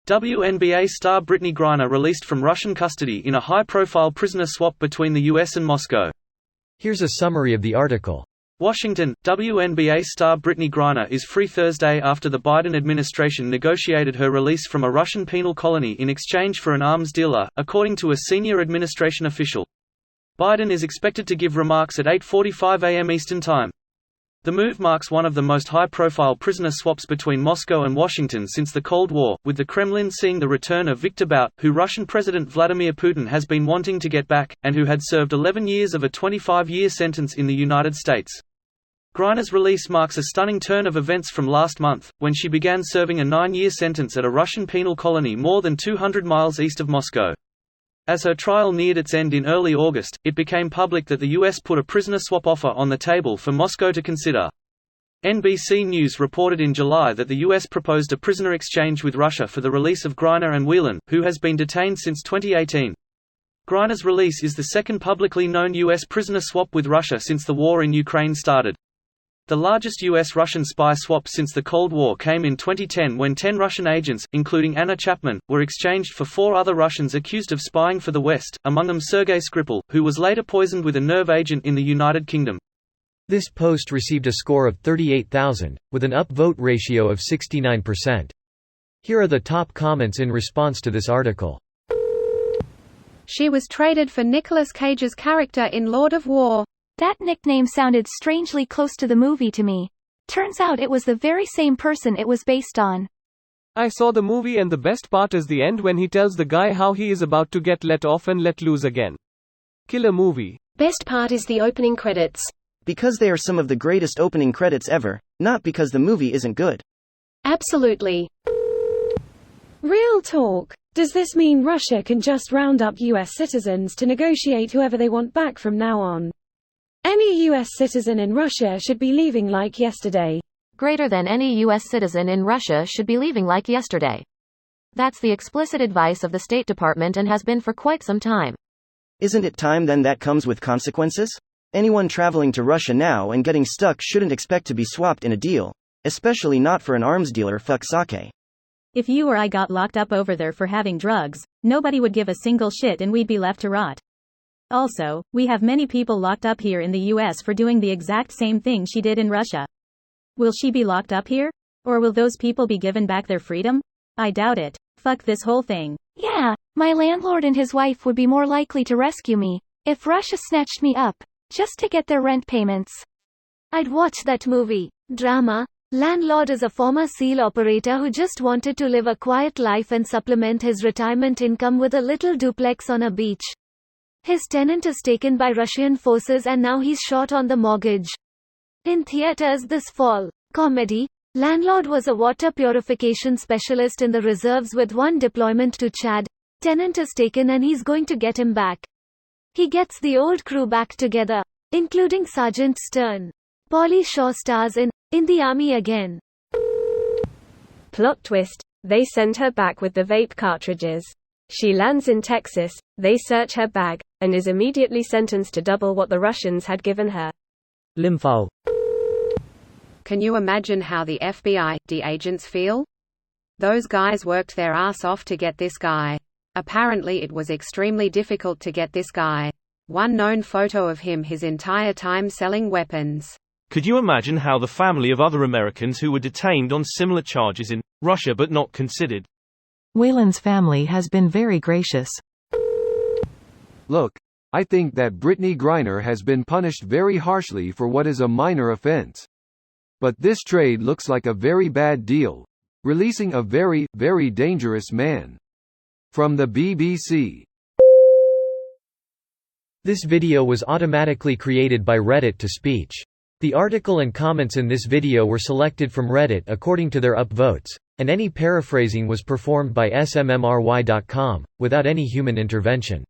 WNBA star Brittney Griner released from Russian custody in a high-profile prisoner swap between the US and Moscow. Here's a summary of the article. Washington, WNBA star Brittney Griner is free Thursday after the Biden administration negotiated her release from a Russian penal colony in exchange for an arms dealer, according to a senior administration official. Biden is expected to give remarks at 8:45 a.m. Eastern Time. The move marks one of the most high-profile prisoner swaps between Moscow and Washington since the Cold War, with the Kremlin seeing the return of Viktor Bout, who Russian President Vladimir Putin has been wanting to get back, and who had served 11 years of a 25-year sentence in the United States. Griner's release marks a stunning turn of events from last month, when she began serving a 9-year sentence at a Russian penal colony more than 200 miles east of Moscow. As her trial neared its end in early August, it became public that the U.S. put a prisoner swap offer on the table for Moscow to consider. NBC News reported in July that the U.S. proposed a prisoner exchange with Russia for the release of Griner and Whelan, who has been detained since 2018. Griner's release is the second publicly known U.S. prisoner swap with Russia since the war in Ukraine started. The largest U.S.-Russian spy swap since the Cold War came in 2010 when 10 Russian agents, including Anna Chapman, were exchanged for 4 other Russians accused of spying for the West, among them Sergei Skripal, who was later poisoned with a nerve agent in the United Kingdom. This post received a score of 38,000, with an upvote ratio of 69%. Here are the top comments in response to this article. She was traded for Nicolas Cage's character in Lord of War. That nickname sounded strangely close to the movie to me. Turns out it was the very same person it was based on. I saw the movie and the best part is the end when he tells the guy how he is about to get let off and let loose again. Killer movie. Best part is the opening credits. Because they are some of the greatest opening credits ever, not because the movie isn't good. Absolutely. Real talk. Does this mean Russia can just round up US citizens to negotiate whoever they want back from now on? Any U.S. citizen in Russia should be leaving like yesterday. Greater than any U.S. citizen in Russia should be leaving like yesterday. That's the explicit advice of the State Department and has been for quite some time. Isn't it time then that comes with consequences? Anyone traveling to Russia now and getting stuck shouldn't expect to be swapped in a deal. Especially not for an arms dealer. Fuck sake. If you or I got locked up over there for having drugs, nobody would give a single shit and we'd be left to rot. Also, we have many people locked up here in the US for doing the exact same thing she did in Russia. Will she be locked up here? Or will those people be given back their freedom? I doubt it. Fuck this whole thing. Yeah, my landlord and his wife would be more likely to rescue me if Russia snatched me up, just to get their rent payments. I'd watch that movie. Drama. Landlord is a former SEAL operator who just wanted to live a quiet life and supplement his retirement income with a little duplex on a beach. His tenant is taken by Russian forces and now he's short on the mortgage. In theaters this fall. Comedy. Landlord was a water purification specialist in the reserves with one deployment to Chad. Tenant is taken and he's going to get him back. He gets the old crew back together, including Sergeant Stern. Pauly Shore stars in the Army Again. Plot twist. They send her back with the vape cartridges. She lands in Texas, they search her bag, and is immediately sentenced to double what the Russians had given her. Limfal. Can you imagine how the FBI agents feel? Those guys worked their ass off to get this guy. Apparently it was extremely difficult to get this guy. One known photo of him his entire time selling weapons. Could you imagine how the family of other Americans who were detained on similar charges in Russia but not considered? Whelan's family has been very gracious. Look, I think that Brittney Griner has been punished very harshly for what is a minor offense. But this trade looks like a very bad deal. Releasing a very, very dangerous man. From the BBC. This video was automatically created by Reddit to speech. The article and comments in this video were selected from Reddit according to their upvotes, and any paraphrasing was performed by smmry.com, without any human intervention.